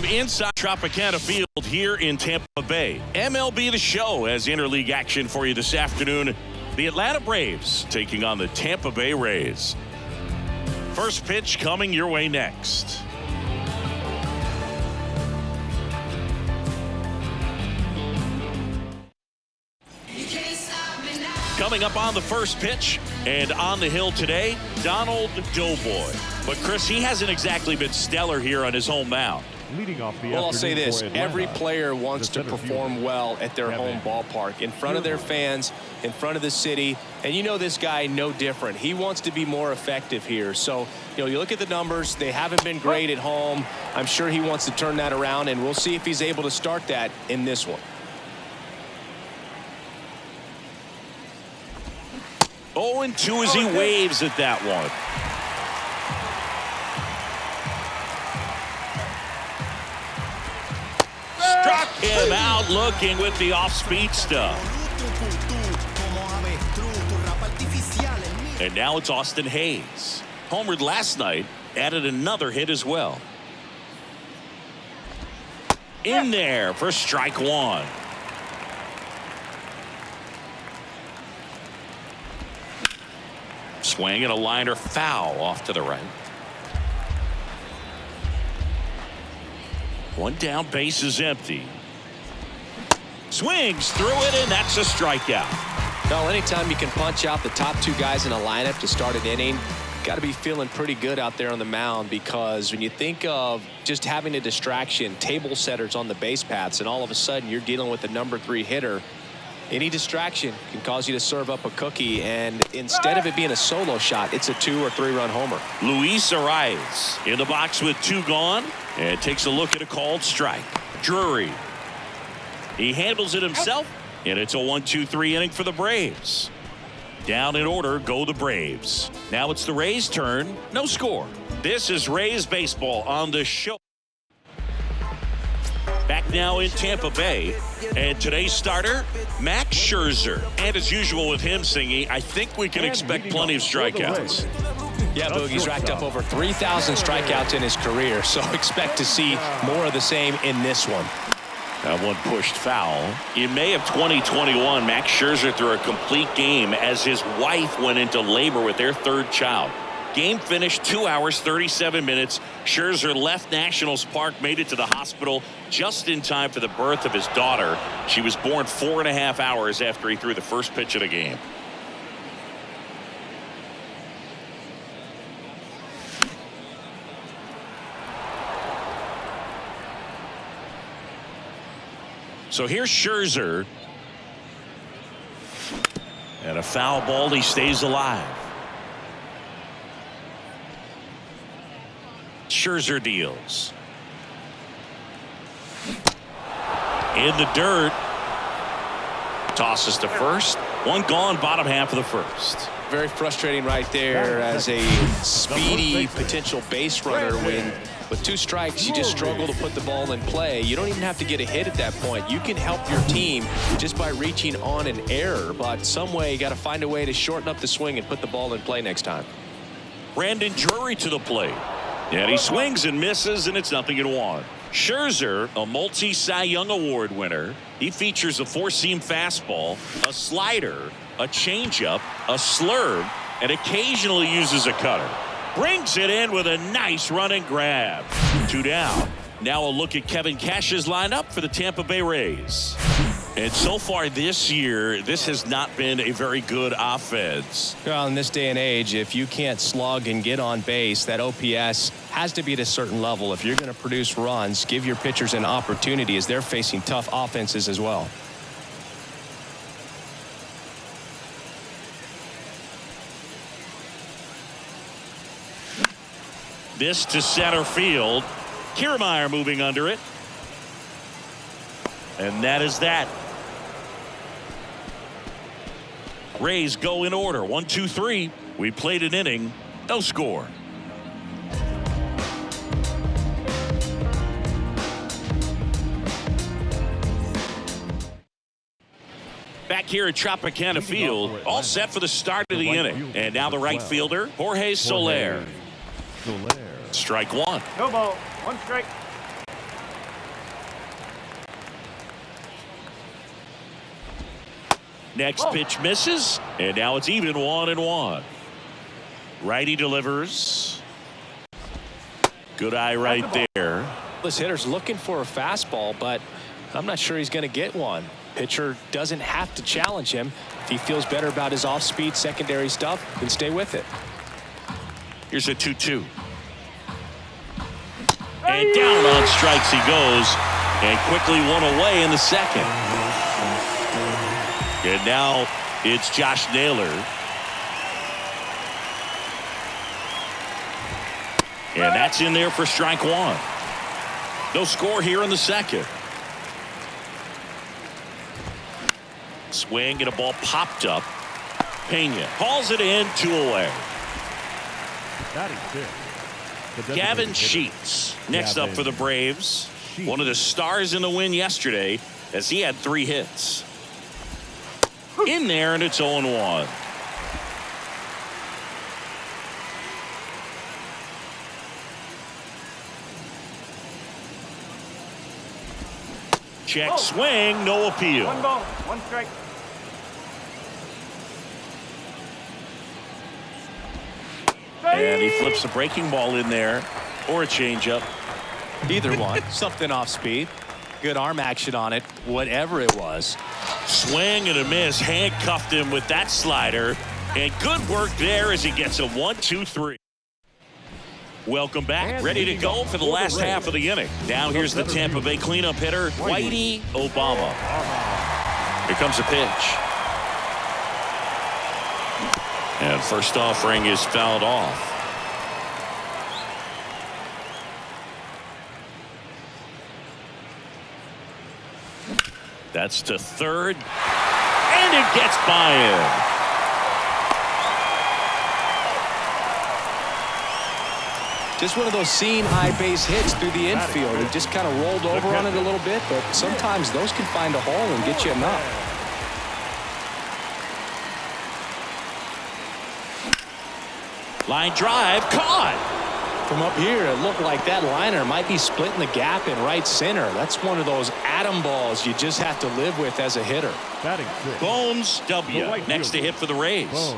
inside Tropicana Field here in Tampa Bay. MLB The Show has interleague action for you this afternoon. The Atlanta Braves taking on the Tampa Bay Rays. First pitch coming your way next. Coming up on the first pitch and on the hill today, Donald Doughboy. But Chris, he hasn't exactly been stellar here on his home mound. Leading off the I'll say this, every player wants to perform well at their home ballpark, in front of their fans, in front of the city, and you know this guy no different. He wants to be more effective here. So, you know, you look at the numbers, they haven't been great at home. I'm sure he wants to turn that around, and we'll see if he's able to start that in this one. 0-2 as he waves at that one. Struck him out looking with the off-speed stuff. And now it's Austin Hoez. Homered last night, added another hit as well. In there for strike one. Swing and a liner foul off to the right. One down, base is empty. Swings through it, and that's a strikeout. Well, anytime you can punch out the top two guys in a lineup to start an inning, got to be feeling pretty good out there on the mound, because when you think of just having a distraction, table setters on the base paths, and all of a sudden you're dealing with the number 3 hitter, any distraction can cause you to serve up a cookie, and instead of it being a solo shot, it's a 2 or 3 run homer. Luis Arias in the box with 2 gone, and takes a look at a called strike. Drury. He handles it himself, and it's a 1-2-3 inning for the Braves. Down in order go the Braves. Now it's the Rays' turn. No score. This is Rays baseball on the show. Back now in Tampa Bay, and today's starter, Max Scherzer. And as usual with him singing, I think we can expect plenty of strikeouts. Yeah, Boogie's racked up over 3,000 strikeouts in his career, so expect to see more of the same in this one. That one pushed foul. In May of 2021, Max Scherzer threw a complete game as his wife went into labor with their 3rd child. Game finished 2 hours, 37 minutes. Scherzer left Nationals Park, made it to the hospital just in time for the birth of his daughter. She was born 4.5 hours after he threw the first pitch of the game. So here's Scherzer. And a foul ball, he stays alive. Scherzer deals. In the dirt. Tosses to first. One gone, bottom half of the first. Very frustrating right there as a speedy potential base runner when with 2 strikes you just struggle to put the ball in play. You don't even have to get a hit at that point. You can help your team just by reaching on an error, but some way you got to find a way to shorten up the swing and put the ball in play next time. Brandon Drury to the plate. And he swings and misses, and it's 0-1. Scherzer, a multi-Cy Young Award winner. He features a 4-seam fastball, a slider, a changeup, a slurve, and occasionally uses a cutter. Brings it in with a nice running grab. 2 down. Now a look at Kevin Cash's lineup for the Tampa Bay Rays. And so far this year, this has not been a very good offense. Well, in this day and age, if you can't slug and get on base, that OPS has to be at a certain level. If you're going to produce runs, give your pitchers an opportunity as they're facing tough offenses as well. This to center field. Kiermaier moving under it. And that is that. Rays go in order. 1-2-3. We played an inning. No score. Back here at Tropicana Field, all set for the start of the inning. And now the right fielder, Jorge Soler. Strike one. No ball. 1 strike. Next pitch misses, and now it's even 1-1. Righty delivers. Good eye right there. This hitter's looking for a fastball, but I'm not sure he's going to get one. Pitcher doesn't have to challenge him. If he feels better about his off-speed secondary stuff, then stay with it. Here's a 2-2. And down on strikes he goes, and quickly one away in the second. And now it's Josh Naylor. And that's in there for strike one. No score here in the second. Swing and a ball popped up. Pena hauls it in, 2 away. Gavin Sheets next up for the Braves. One of the stars in the win yesterday as he had 3 hits. In there, and it's 0-1. Check swing, no appeal. 1 ball, 1 strike. And he flips a breaking ball in there, or a changeup. Either one. Something off speed. Good arm action on it, whatever it was. Swing and a miss. Handcuffed him with that slider. And good work there as he gets a 1-2-3. Welcome back. Ready to go for the last half of the inning. Now here's the Tampa Bay cleanup hitter, Whitey Obama. Here comes a pitch. And first offering is fouled off. That's to third. And it gets by him. Just one of those seam high base hits through the infield. He just kind of rolled over on it a little bit, but sometimes those can find a hole and get you a knock. Line drive, caught. From up here, it looked like that liner might be splitting the gap in right center. That's one of those atom balls you just have to live with as a hitter. Bones W. Next to hit for the Rays.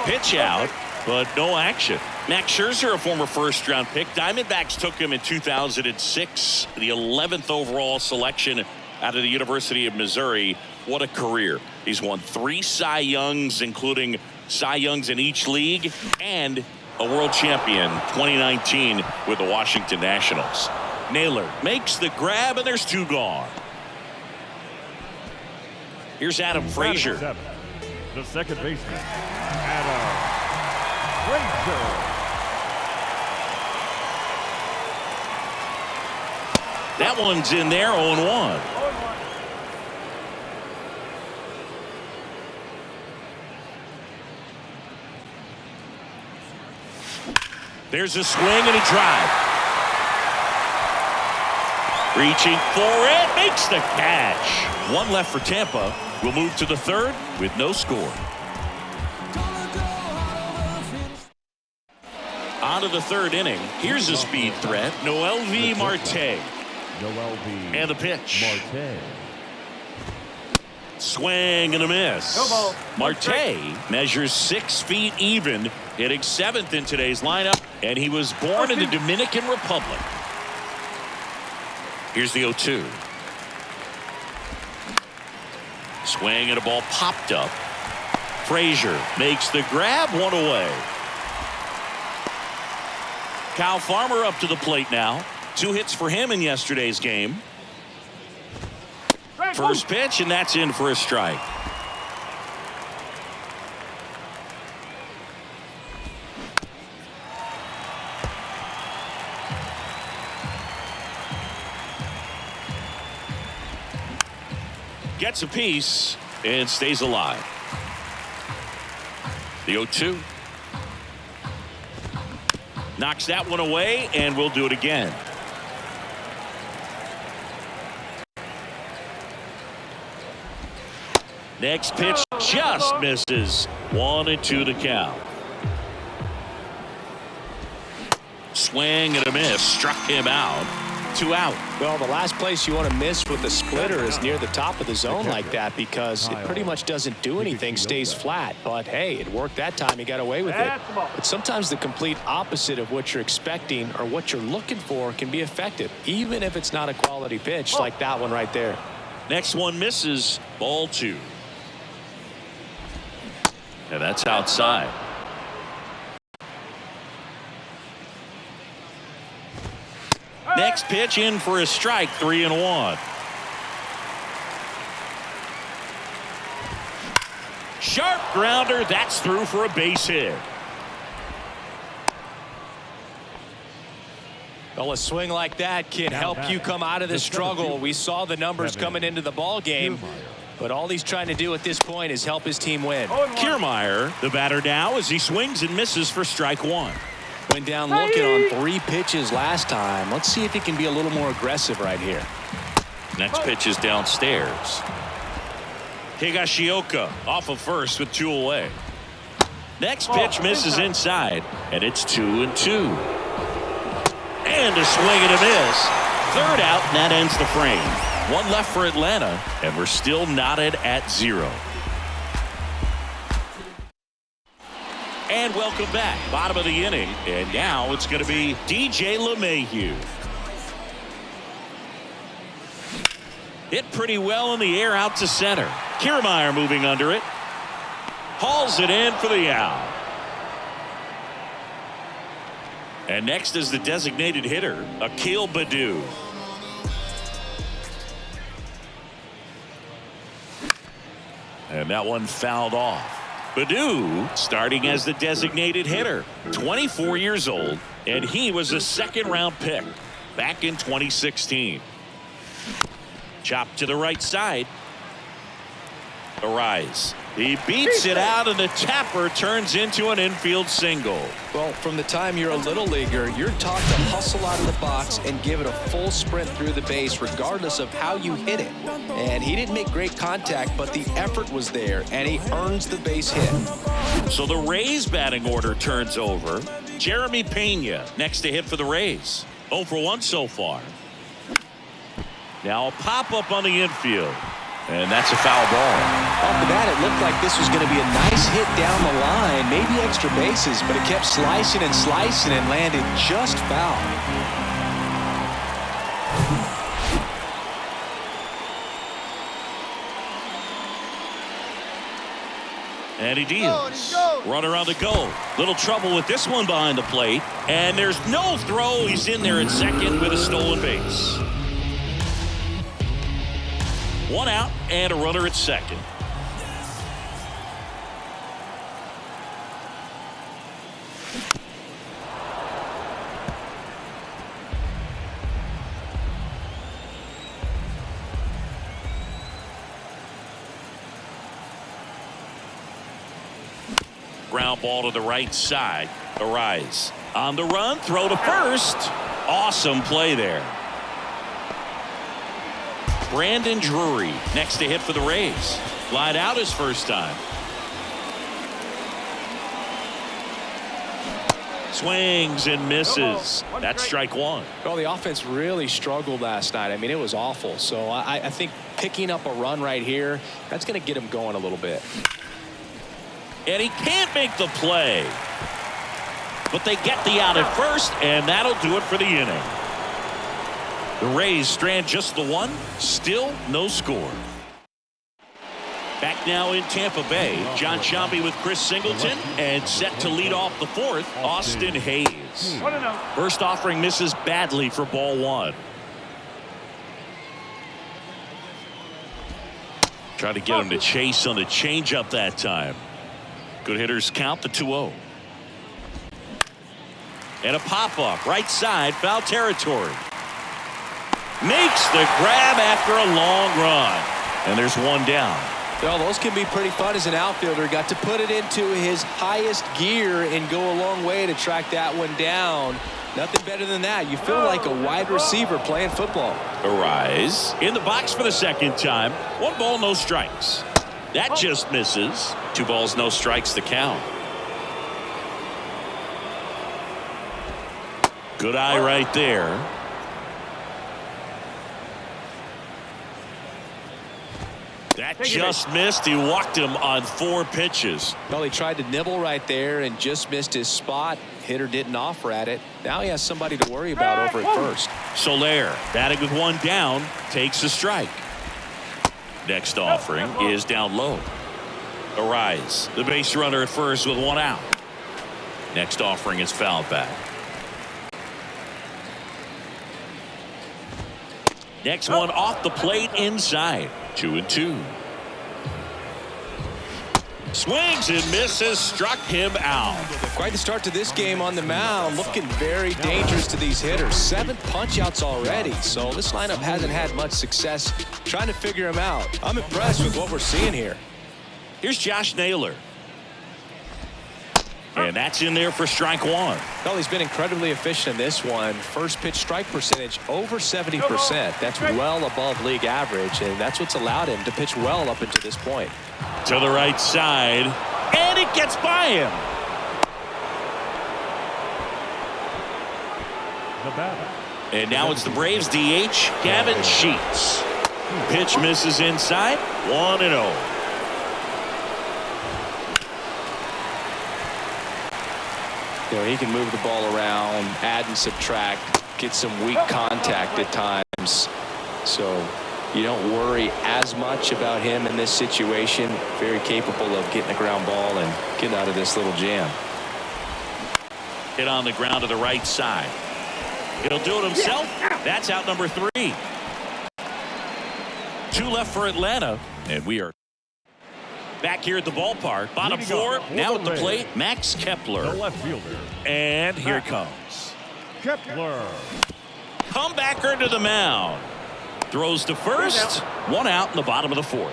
Pitch out, but no action. Max Scherzer, a former first-round pick. Diamondbacks took him in 2006, the 11th overall selection out of the University of Missouri. What a career. He's won 3 Cy Youngs, including Cy Youngs in each league, and a world champion 2019 with the Washington Nationals. Naylor makes the grab, and there's 2 gone. Here's Adam Frazier. The second baseman, Adam Frazier. That one's in there, 0-1. There's a swing and a drive. Reaching for it, makes the catch. 1 left for Tampa. We'll move to the third with no score. On to the third inning. Here's a speed threat. Noelvi Marte. And the pitch. Swing and a miss. Marte measures 6 feet even, hitting 7th in today's lineup, and he was born in the Dominican Republic. Here's the 0-2. Swing and a ball popped up. Frazier makes the grab, 1 away. Kyle Farmer up to the plate now. 2 hits for him in yesterday's game. First pitch, and that's in for a strike. Gets a piece and stays alive. The 0-2. Knocks that one away, and we'll do it again. Next pitch just misses. 1-2 the count. Swing and a miss. Struck him out. 2 out. Well, the last place you want to miss with a splitter is near the top of the zone like that, because it pretty much doesn't do anything, stays flat. But hey, it worked that time. He got away with it. But sometimes the complete opposite of what you're expecting or what you're looking for can be effective, even if it's not a quality pitch like that one right there. Next one misses. Ball 2. And that's outside. Next pitch in for a strike, 3-1. Sharp grounder, that's through for a base hit. Well, a swing like that can help you come out of the struggle. We saw the numbers coming into the ball game, but all he's trying to do at this point is help his team win. Kiermaier, the batter now, as he swings and misses for strike 1. Went down looking on 3 pitches last time. Let's see if he can be a little more aggressive right here. Next pitch is downstairs. Higashioka off of first with 2 away. Next pitch misses inside, and it's 2-2. And a swing and a miss. 3rd out, and that ends the frame. 1 left for Atlanta, and we're still knotted at 0. And welcome back. Bottom of the inning. And now it's going to be DJ LeMahieu. Hit pretty well in the air out to center. Kiermaier moving under it. Hauls it in for the out. And next is the designated hitter, Akil Baddoo. And that one fouled off. Baddoo starting as the designated hitter, 24 years old, and he was a 2nd-round pick back in 2016. Chopped to the right side. Arise. He beats it out, and the tapper turns into an infield single. Well, from the time you're a little leaguer, you're taught to hustle out of the box and give it a full sprint through the base regardless of how you hit it. And he didn't make great contact, but the effort was there, and he earns the base hit. So the Rays batting order turns over. Jeremy Pena next to hit for the Rays. 0 for 1 so far. Now a pop-up on the infield. And that's a foul ball. Off the bat, it looked like this was going to be a nice hit down the line, maybe extra bases, but it kept slicing and slicing and landed just foul. And he deals. Runner on the go. Little trouble with this one behind the plate. And there's no throw. He's in there at second with a stolen base. 1 out and a runner at second. Ground ball to the right side. Arise. On the run, throw to first. Awesome play there. Brandon Drury next to hit for the Rays. Flied out his first time. Swings and misses. That's strike 1. Well, the offense really struggled last night. I mean, it was awful. So I think picking up a run right here, that's going to get him going a little bit. And he can't make the play. But they get the out at first, and that'll do it for the inning. The Rays strand just the 1. Still no score. Back now in Tampa Bay. John Sciambi with Chris Singleton. And set to lead off the 4th, Austin Hoez. First offering misses badly for ball 1. Try to get him to chase on the changeup that time. Good hitters count the 2-0. And a pop-up right side, foul territory. Makes the grab after a long run. And there's 1 down. Well, those can be pretty fun as an outfielder. Got to put it into his highest gear and go a long way to track that one down. Nothing better than that. You feel like a wide receiver playing football. Arise. In the box for the 2nd time. 1 ball, no strikes. That just misses. 2 balls, no strikes to count. Good eye right there. That just missed. He walked him on 4 pitches. Well, he tried to nibble right there and just missed his spot. Hitter didn't offer at it. Now he has somebody to worry about over at first. Soler batting with 1 down, takes a strike. Next offering is down low. Hoez, the base runner at first with 1 out. Next offering is fouled back. Next one off the plate inside. 2-2. Swings and misses, struck him out. Quite the start to this game on the mound. Looking very dangerous to these hitters. 7 punch-outs already. So this lineup hasn't had much success trying to figure him out. I'm impressed with what we're seeing here. Here's Josh Naylor. And that's in there for strike 1. Well, he's been incredibly efficient in this one. First pitch strike percentage over 70%. That's well above league average, and that's what's allowed him to pitch well up until this point. To the right side, and it gets by him. And now it's the Braves DH, Gavin Sheets. Pitch misses inside, 1-0. You know, he can move the ball around, add and subtract, get some weak contact at times. So you don't worry as much about him in this situation. Very capable of getting a ground ball and getting out of this little jam. Hit on the ground to the right side. He'll do it himself. That's out number 3. 2 left for Atlanta, and we are back here at the ballpark. Bottom 4, now at the plate, Max Kepler. The left fielder. And here it comes. Kepler. Comebacker to the mound. Throws to first. 1 out in the bottom of the 4th.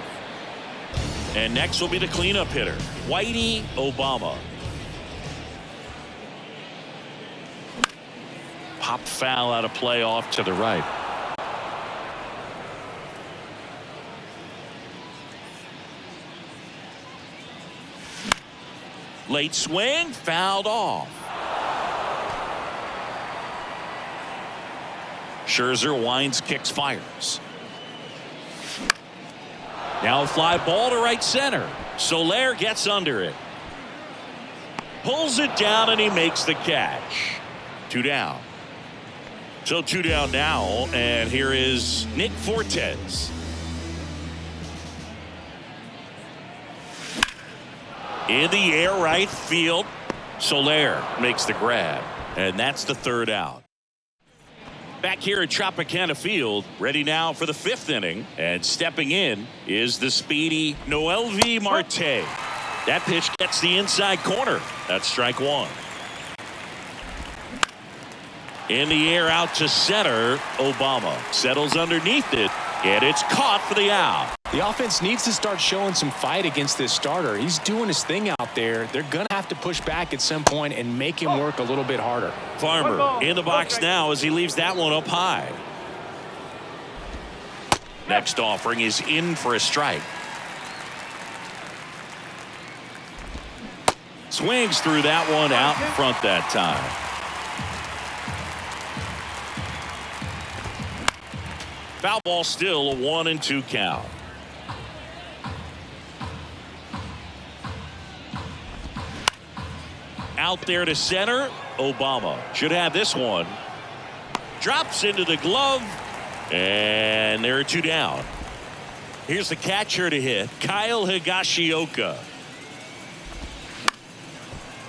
And next will be the cleanup hitter, Whitey Obama. Pop foul out of play off to the right. Late swing, fouled off. Scherzer winds, kicks, fires. Now a fly ball to right center. Soler gets under it. Pulls it down and he makes the catch. 2 down. So 2 down now, and here is Nick Fortes. In the air, right field. Soler makes the grab, and that's the 3rd out. Back here at Tropicana Field, ready now for the 5th inning, and stepping in is the speedy Noelvi Marte. That pitch gets the inside corner. That's strike 1. In the air out to center. Obama settles underneath it, and it's caught for the out. The offense needs to start showing some fight against this starter. He's doing his thing out there. They're going to have to push back at some point and make him work a little bit harder. Farmer in the box now as he leaves that one up high. Next offering is in for a strike. Swings through that one out in front that time. Foul ball, still a 1-2 count. Out there to center. Obama should have this one. Drops into the glove, and there are 2 down. Here's the catcher to hit, Kyle Higashioka.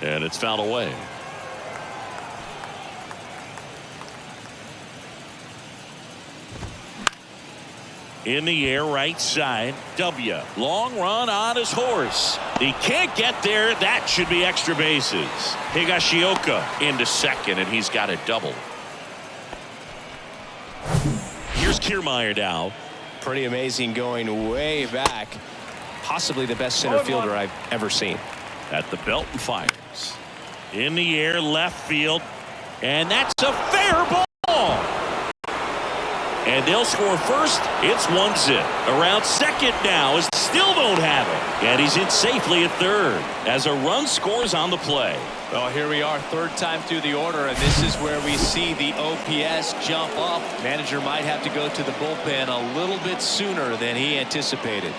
And it's fouled away. In the air, right side. W. Long run on his horse. He can't get there. That should be extra bases. Higashioka into second, and he's got a double. Here's Kiermaier now. Pretty amazing, going way back. Possibly the best center fielder I've ever seen. At the belt and fires. In the air, left field. And that's a fair ball. And they'll score first. It's 1-0. Around second now as still don't have it. And he's in safely at third as a run scores on the play. Well, here we are, 3rd time through the order, and this is where we see the OPS jump up. Manager might have to go to the bullpen a little bit sooner than he anticipated.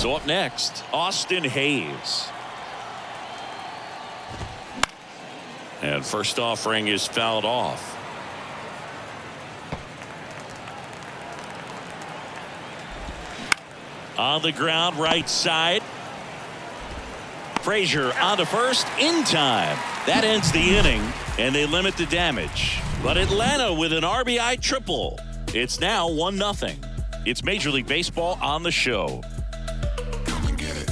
So up next, Austin Hoez. And first offering is fouled off. On the ground, right side. Frazier on to first in time. That ends the inning, and they limit the damage. But Atlanta with an RBI triple. It's now 1-0. It's Major League Baseball on the show. Come and get it.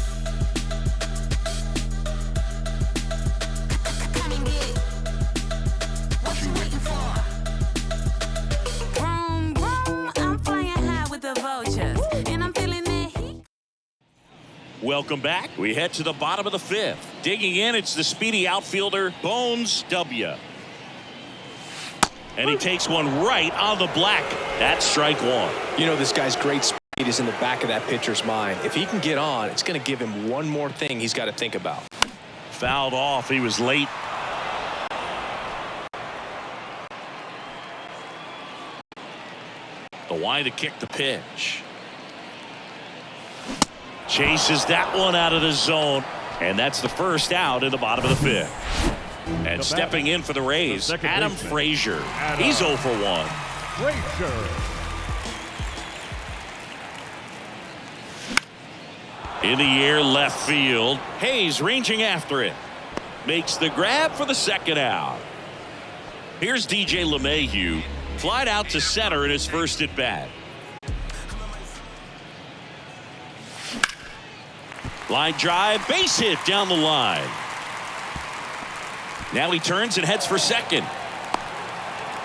Come and get it. What you waiting for? Vroom, vroom, I'm flying high with the vultures, and I'm feeling that heat. Welcome back. We head to the bottom of the fifth. Digging in, it's the speedy outfielder, Bones W. And he takes one right on the black. That's strike one. You know, this guy's great speed is in the back of that pitcher's mind. If he can get on, it's going to give him one more thing he's got to think about. Fouled off. He was late. The wind to kick the pitch. Chases that one out of the zone. And that's the first out in the bottom of the fifth. And stepping in for the Rays, Adam Frazier. He's 0 for 1. Frazier. In the air, left field. Hoez ranging after it. Makes the grab for the second out. Here's DJ LeMahieu. Flied out to center in his first at bat. Line drive, base hit down the line. Now he turns and heads for second.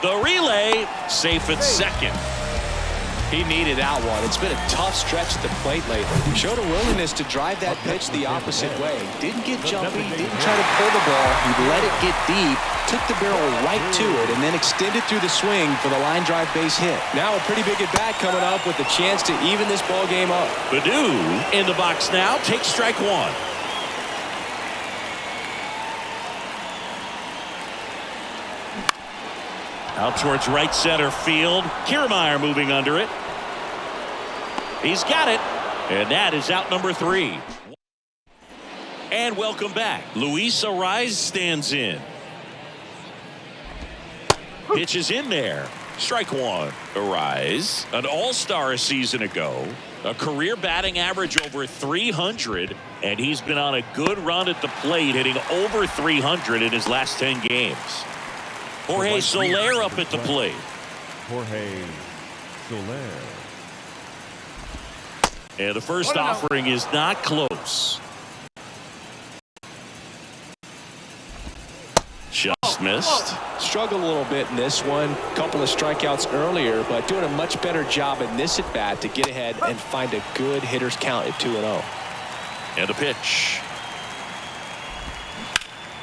The relay, safe at second. He needed that one. It's been a tough stretch at the plate lately. Showed a willingness to drive that pitch the opposite way. Didn't get jumpy, didn't try to pull the ball. He let it get deep, took the barrel right to it, and then extended through the swing for the line drive base hit. Now a pretty big at bat coming up with the chance to even this ball game up. Baду in the box now, takes strike one. Out towards right center field. Kiermaier moving under it. He's got it. And that is out number 3. And welcome back. Luis Arraez stands in. Pitch is in there. Strike one. Arraez, an all-star a season ago. A career batting average over 300. And he's been on a good run at the plate, hitting over 300 in his last 10 games. Jorge Soler up at the plate. Jorge Soler. And the first offering is not close. Just missed. Struggled a little bit in this one. Couple of strikeouts earlier, but doing a much better job in this at bat to get ahead and find a good hitter's count at 2-0. And a pitch.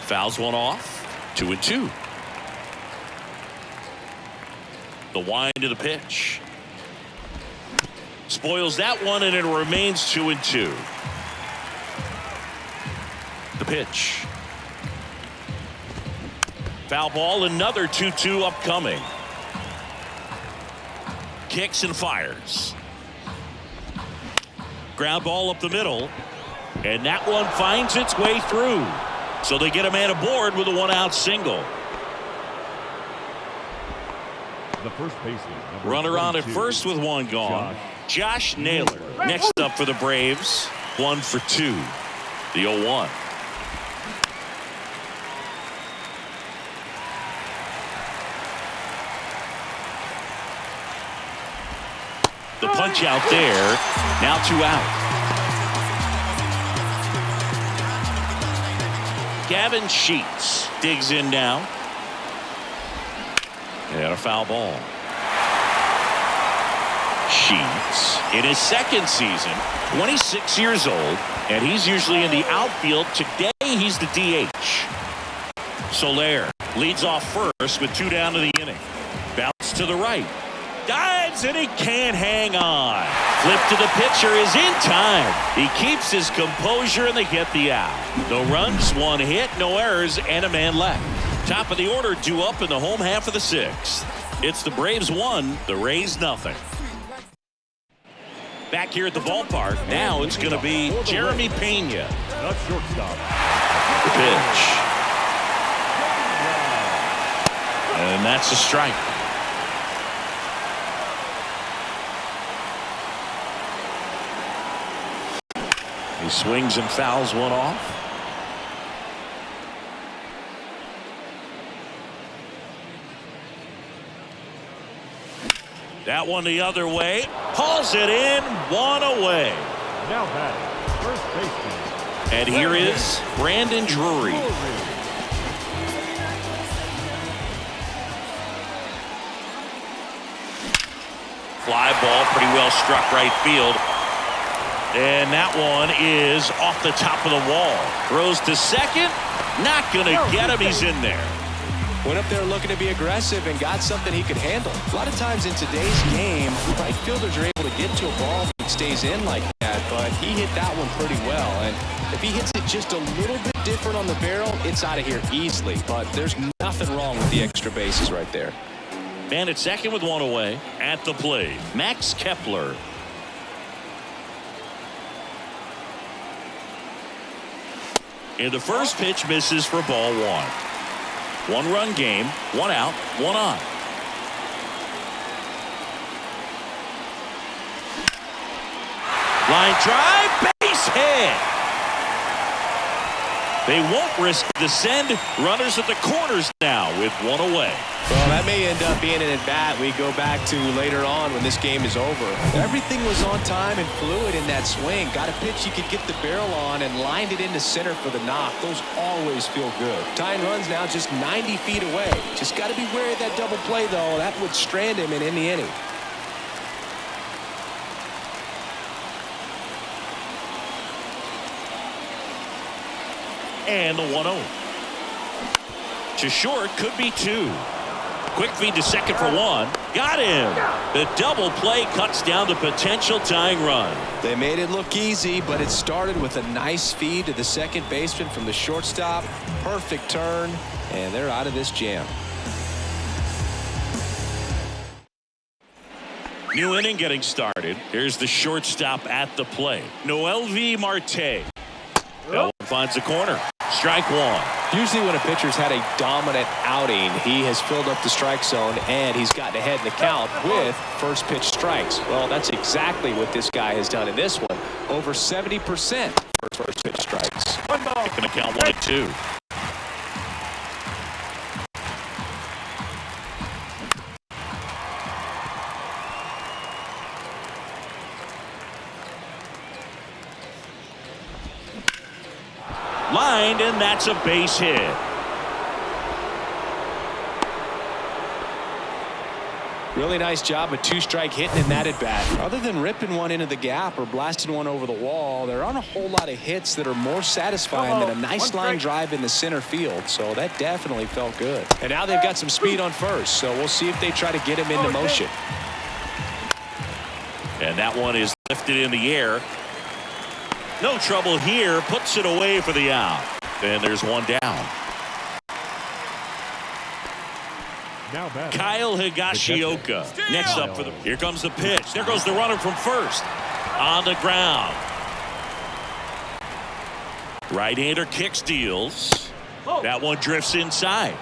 Fouls one off. 2-2. The wind to the pitch. Spoils that one, and it remains 2-2. The pitch. Foul ball, another 2-2 upcoming. Kicks and fires. Ground ball up the middle. And that one finds its way through. So they get a man aboard with a one-out single. The first baseman. Runner on at first with one gone. Josh Naylor next up for the Braves. 1 for 2. The 0-1. The punch out there. Now 2 out. Gavin Sheets digs in now. And a foul ball. Sheets in his second season, 26 years old, and he's usually in the outfield. Today he's the DH. Soler leads off first with 2 down to the inning. Bounce to the right. Dives and he can't hang on. Flip to the pitcher is in time. He keeps his composure and they get the out. No runs, 1 hit, no errors, and a man left. Top of the order due up in the home half of the 6th. It's the Braves 1, the Rays nothing. Back here at the ballpark, now it's going to be Jeremy Pena. The shortstop. The pitch. And that's a strike. He swings and fouls one off. That one the other way. Hauls it in, one away. Now batting, first baseman. And here is Brandon Drury. Fly ball, pretty well struck right field. And that one is off the top of the wall. Throws to second. Not going to get him. He's in there. Went up there looking to be aggressive and got something he could handle. A lot of times in today's game, right fielders are able to get to a ball that stays in like that, but he hit that one pretty well. And if he hits it just a little bit different on the barrel, it's out of here easily. But there's nothing wrong with the extra bases right there. Man at second with one away. At the plate, Max Kepler. And the first pitch misses for ball one. One-run game, one out, one on. Line drive, base hit. They won't risk the send. Runners at the corners now with one away. Well, that may end up being an at-bat we go back to later on when this game is over. Everything was on time and fluid in that swing. Got a pitch you could get the barrel on and lined it into center for the knock. Those always feel good. Tying runs now just 90 feet away. Just got to be wary of that double play, though. That would strand him in the inning. And the 1-0. To short, could be two. Quick feed to second for one. Got him. The double play cuts down the potential tying run. They made it look easy, but it started with a nice feed to the second baseman from the shortstop. Perfect turn, and they're out of this jam. New inning getting started. Here's the shortstop at the plate. Noelvi Marte. That one finds the corner. Strike one. Usually when a pitcher's had a dominant outing, he has filled up the strike zone and he's gotten ahead in the count with first pitch strikes. Well, that's exactly what this guy has done in this one. Over 70% for first pitch strikes. One ball. Going to count 1-2. Lined, and that's a base hit. Really nice job of two-strike hitting in that at bat. Other than ripping one into the gap or blasting one over the wall, there aren't a whole lot of hits that are more satisfying than a nice line drive in the center field. So that definitely felt good. And now they've got some speed on first, so we'll see if they try to get him into motion. And that one is lifted in the air. No trouble here. Puts it away for the out. And there's one down. Now batting, Kyle Higashioka next up for the. Here comes the pitch. There goes the runner from first. On the ground. Right-hander kick steals. That one drifts inside.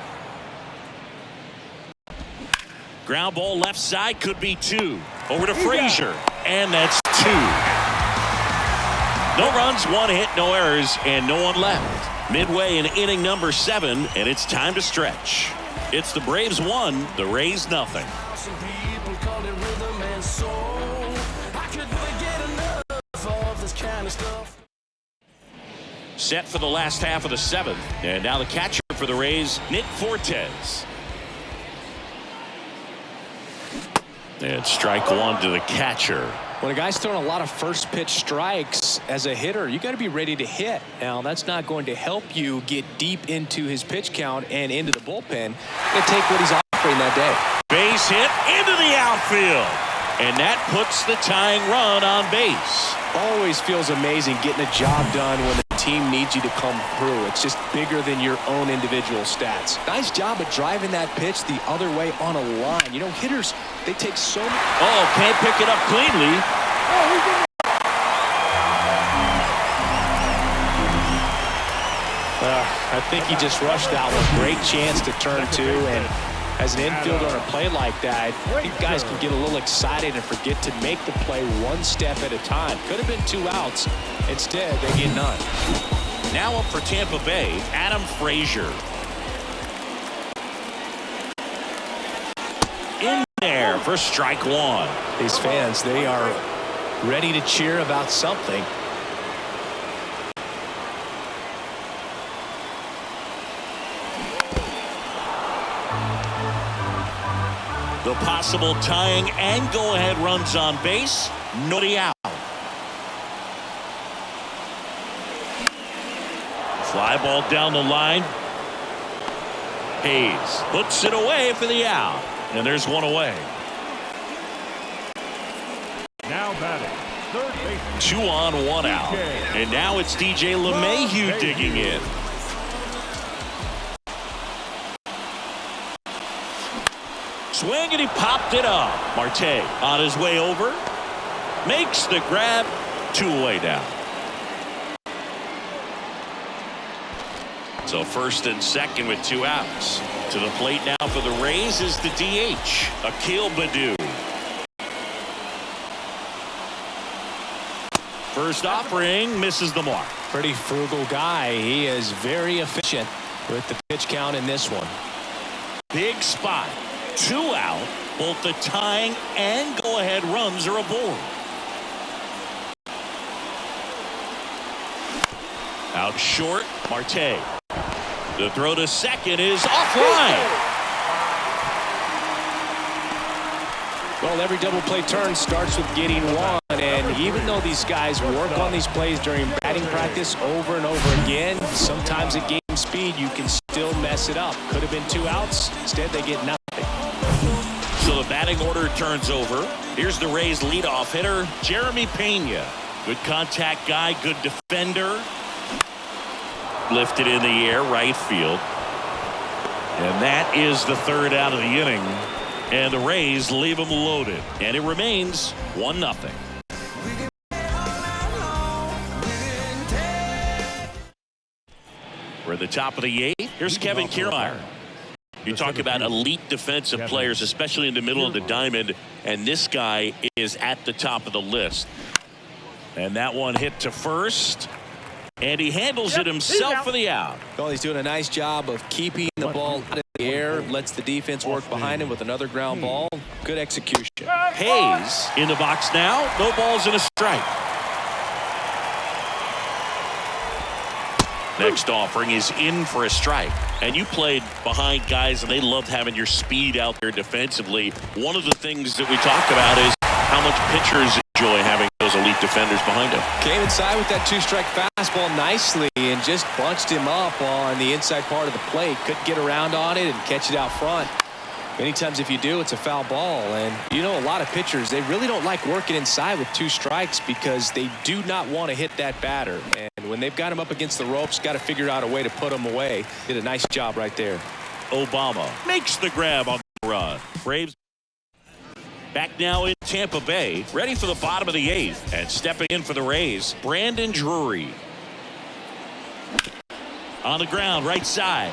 Ground ball left side, could be two. Over to Frazier. And that's two. No runs, one hit, no errors, and no one left. Midway in inning number 7, and it's time to stretch. It's the Braves 1, the Rays nothing. Some people call it rhythm and soul. I could never get enough of this kind of stuff. Set for the last half of the 7th, and now the catcher for the Rays, Nick Fortes. And strike one to the catcher. When a guy's throwing a lot of first pitch strikes as a hitter, you got to be ready to hit. Now, that's not going to help you get deep into his pitch count and into the bullpen. You take what he's offering that day. Base hit into the outfield. And that puts the tying run on base. Always feels amazing getting a job done when the team needs you to come through. It's just bigger than your own individual stats. Nice job of driving that pitch the other way on a line. You know, hitters, they take so much. Oh, can't pick it up cleanly. I think he just rushed that one. Great chance to turn two, and as an infielder on a play like that, I think guys can get a little excited and forget to make the play one step at a time. Could have been 2 outs. Instead, they get none. Now up for Tampa Bay, Adam Frazier. In there for strike one. These fans, they are ready to cheer about something. The possible tying and go-ahead runs on base. Nobody out. Fly ball down the line. Hoez puts it away for the out. And there's one away. Now batting, third baseman. 2 on, 1 out. And now it's DJ LeMahieu digging in. Swing, and he popped it up. Marte on his way over. Makes the grab. 2 away now. So first and second with 2 outs. To the plate now for the Rays is the DH, Akil Baddoo. First offering misses the mark. Pretty frugal guy. He is very efficient with the pitch count in this one. Big spot. 2 out. Both the tying and go-ahead runs are aboard. Out short, Marte. The throw to second is offline. Well, every double play turn starts with getting one, and even though these guys work on these plays during batting practice over and over again, sometimes at game speed you can still mess it up. Could have been 2 outs. Instead, they get nothing. So the batting order turns over. Here's the Rays leadoff hitter, Jeremy Pena. Good contact guy, good defender. Lifted in the air, right field. And that is the 3rd out of the inning. And the Rays leave them loaded. And it remains 1-0. We're at the top of the 8th. Here's Kevin Kiermaier. You talk about elite defensive players, especially in the middle of the diamond, and this guy is at the top of the list. And that one hit to first, and he handles it himself for the out. Well, he's doing a nice job of keeping the ball out of the air, lets the defense work behind him with another ground ball. Good execution. Hoez in the box now. No balls and a strike. Next offering is in for a strike. And you played behind guys, and they loved having your speed out there defensively. One of the things that we talk about is how much pitchers enjoy having those elite defenders behind them. Came inside with that 2-strike fastball nicely and just bunched him up on the inside part of the plate. Couldn't get around on it and catch it out front. Many times if you do, it's a foul ball. And you know, a lot of pitchers, they really don't like working inside with 2 strikes because they do not want to hit that batter. And when they've got him up against the ropes, got to figure out a way to put him away. Did a nice job right there. Obama makes the grab on the run. Braves back now in Tampa Bay, ready for the bottom of the 8th. And stepping in for the Rays, Brandon Drury. On the ground, right side.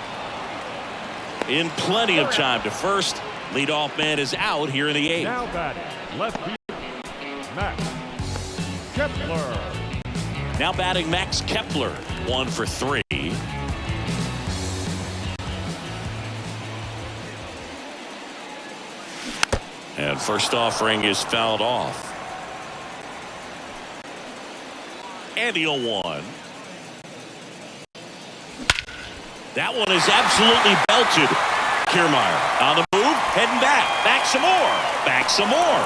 In plenty of time to first. Leadoff man is out here in the 8th. Now batting, left field, Max Kepler. Now batting Max Kepler, 1 for 3. And first offering is fouled off. And the 0-1. That one is absolutely belted. Kiermaier on the move, heading back. Back some more. Back some more.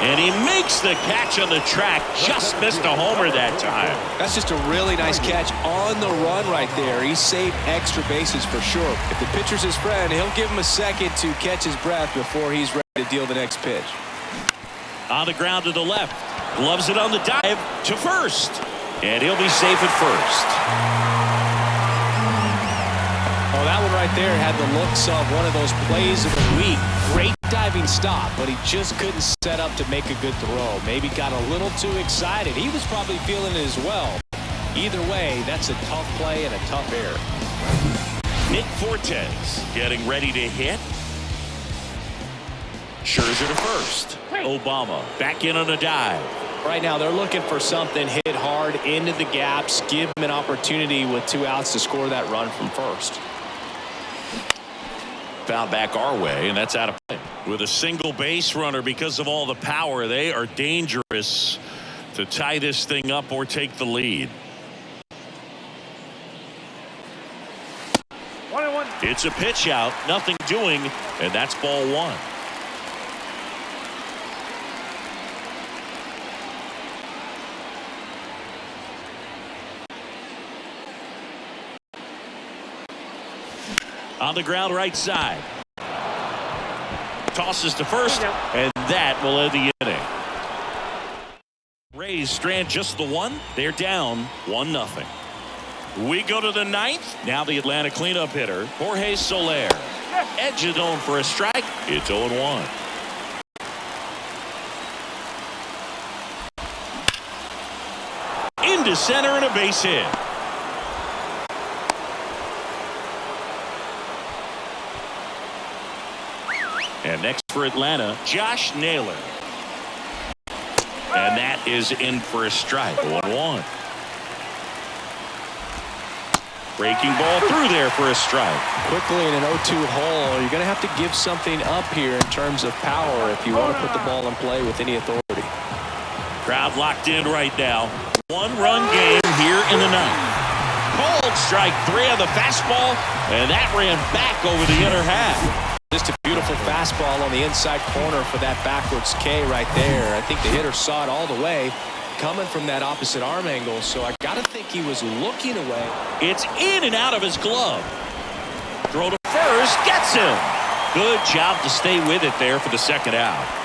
And he makes the catch on the track. Just missed a homer that time. That's just a really nice catch on the run right there. He saved extra bases for sure. If the pitcher's his friend, he'll give him a second to catch his breath before he's ready to deal the next pitch. On the ground to the left. Gloves it on the dive to first. And he'll be safe at first. Oh, that one right right there had the looks of one of those plays of the week. Great diving stop, but he just couldn't set up to make a good throw. Maybe got a little too excited. He was probably feeling it as well. Either way, that's a tough play and a tough error. Nick Fortes getting ready to hit. Scherzer to first. Obama back in on a dive. Right now, they're looking for something hit hard into the gaps, give him an opportunity with 2 outs to score that run from first. Foul back our way, and that's out of play. With a single base runner, because of all the power, they are dangerous to tie this thing up or take the lead. 1-1. It's a pitch out, nothing doing, and that's ball 1. On the ground right side. Tosses to first, and that will end the inning. Rays strand just the 1. They're down 1-0. We go to the 9th. Now the Atlanta cleanup hitter, Jorge Soler. Edge is on for a strike. It's 0-1. Into center and a base hit. And next for Atlanta, Josh Naylor. And that is in for a strike. 1-1. Breaking ball through there for a strike. Quickly in an 0-2 hole, you're going to have to give something up here in terms of power if you want to put the ball in play with any authority. Crowd locked in right now. 1-run game here in the 9th. Called strike 3 on the fastball, and that ran back over the inner half. Just a beautiful fastball on the inside corner for that backwards K right there. I think the hitter saw it all the way coming from that opposite arm angle, so I got to think he was looking away. It's in and out of his glove. Throw to first, gets him. Good job to stay with it there for the second out.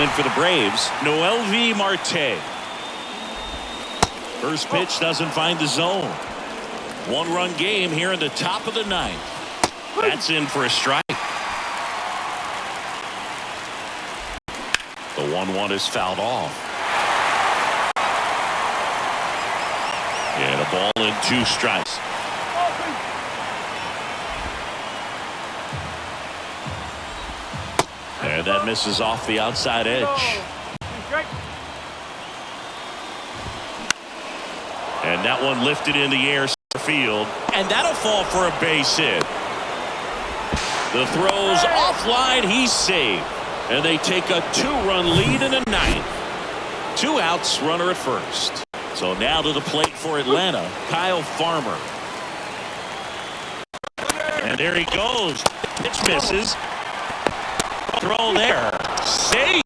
In for the Braves, Noel V. Marte. First pitch doesn't find the zone. 1-run game here in the top of the 9th. That's in for a strike. The 1-1 is fouled off. And a ball in 2 strikes. And that misses off the outside edge. And that one lifted in the air center field. And that'll fall for a base hit. The throw's offline. He's safe. And they take a 2-run lead in the 9th. 2 outs, runner at first. So now to the plate for Atlanta, Kyle Farmer. And there he goes. Pitch misses. Throw there. Safe.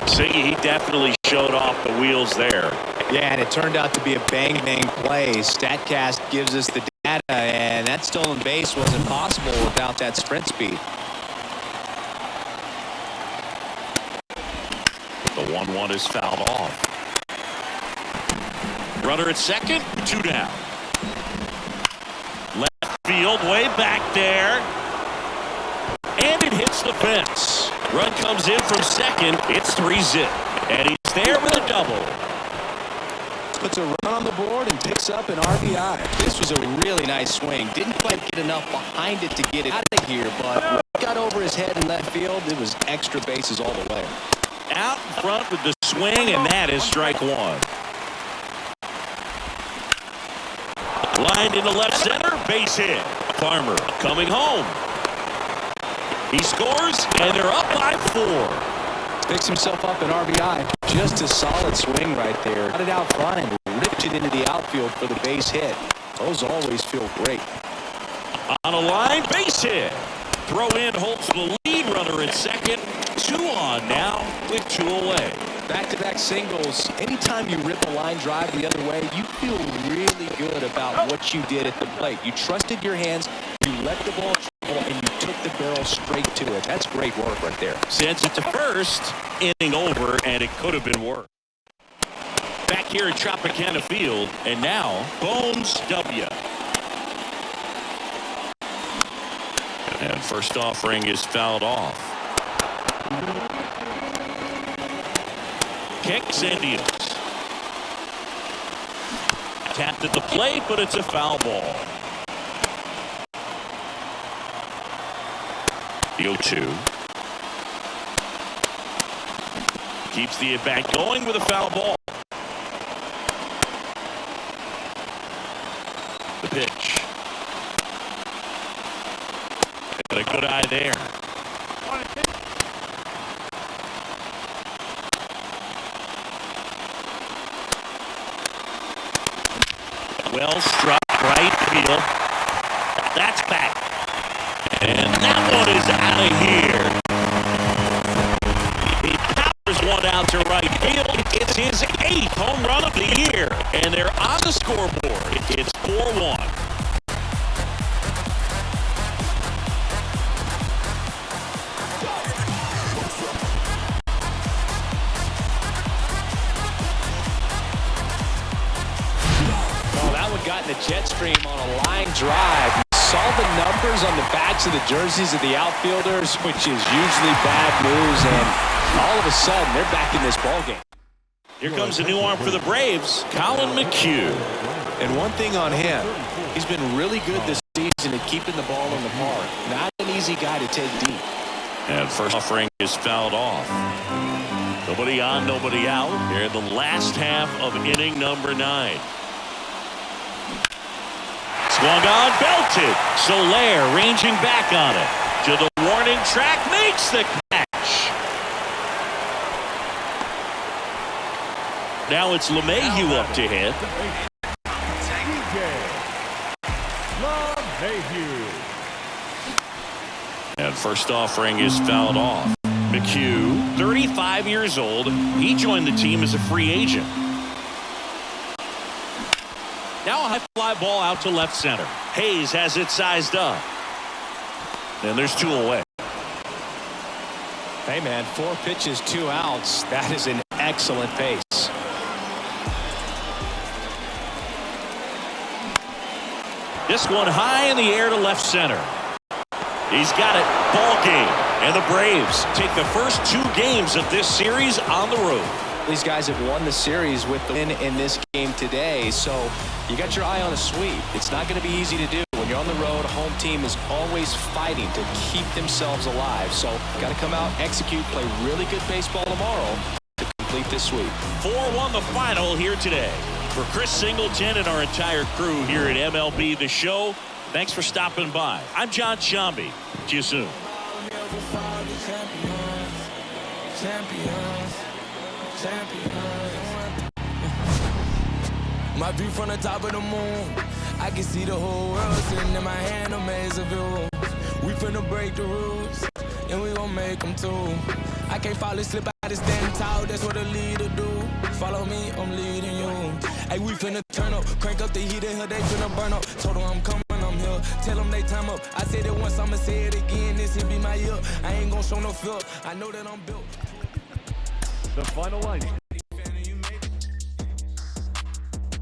See, he definitely showed off the wheels there. Yeah, and it turned out to be a bang-bang play. StatCast gives us the data, and that stolen base wasn't possible without that sprint speed. The 1-1 is fouled off. Runner at second, 2 down. Left field, way back there. And it hits the fence. Run comes in from second. It's 3-zip. And he's there with a double. Puts a run on the board and picks up an RBI. This was a really nice swing. Didn't quite get enough behind it to get it out of here, but when it got over his head in left field, it was extra bases all the way. Out in front with the swing, and that is strike 1. Lined into left center, base hit. Farmer coming home. He scores, and they're up by 4. Picks himself up an RBI. Just a solid swing right there. Got it out front and ripped it into the outfield for the base hit. Those always feel great. On a line, base hit. Throw in holds the lead runner at second. 2 on now with 2 away. Back-to-back singles. Anytime you rip a line drive the other way, you feel really good about what you did at the plate. You trusted your hands, you let the ball travel, and you took put the barrel straight to it. That's great work right there. Sends it to first. Inning over, and it could have been worse. Back here at Tropicana Field, and now Bones W. And first offering is fouled off. Kicks Indians. Tapped at the plate, but it's a foul ball. The 0-2. Keeps the at-bat going with a foul ball. The pitch. Got a good eye there. Well struck right field. That's back. And that one is out of here. He powers one out to right field. It's his 8th home run of the year. And they're on the scoreboard. It's 4-1. Got in the jet stream on a line drive. You saw the numbers on the backs of the jerseys of the outfielders, which is usually bad news, and all of a sudden they're back in this ballgame. Here comes a new arm for the Braves, Colin McHugh. And one thing on him, he's been really good this season at keeping the ball in the park. Not an easy guy to take deep. And first offering is fouled off. Nobody on, nobody out. Here in the last half of inning number 9. Swung on, belted. Soler ranging back on it. To the warning track, makes the catch. Now it's LeMahieu up to hit. And first offering is fouled off. McHugh, 35 years old. He joined the team as a free agent. Now a high fly ball out to left center. Hoez has it sized up. And there's 2 away. Hey, man, 4 pitches, 2 outs. That is an excellent pace. This one high in the air to left center. He's got it. Ball game. And the Braves take the first 2 games of this series on the road. These guys have won the series with the win in this game today, so you got your eye on a sweep. It's not going to be easy to do. When you're on the road, a home team is always fighting to keep themselves alive. So got to come out, execute, play really good baseball tomorrow to complete this sweep. 4-1 the final here today. For Chris Singleton and our entire crew here at MLB The Show, thanks for stopping by. I'm John Shambi. See you soon. My view from the top of the moon, I can see the whole world sitting in my hand, a maze of view. We finna break the rules, and we gon' make them too. I can't fall asleep, I just stand tall, that's what a leader do. Follow me, I'm leading you. Hey, we finna turn up, crank up the heat in here, they finna burn up. Told them I'm coming, I'm here, tell them they time up. I said it once, I'ma say it again, this here be my year. I ain't gon' show no fear, I know that I'm built. The final line.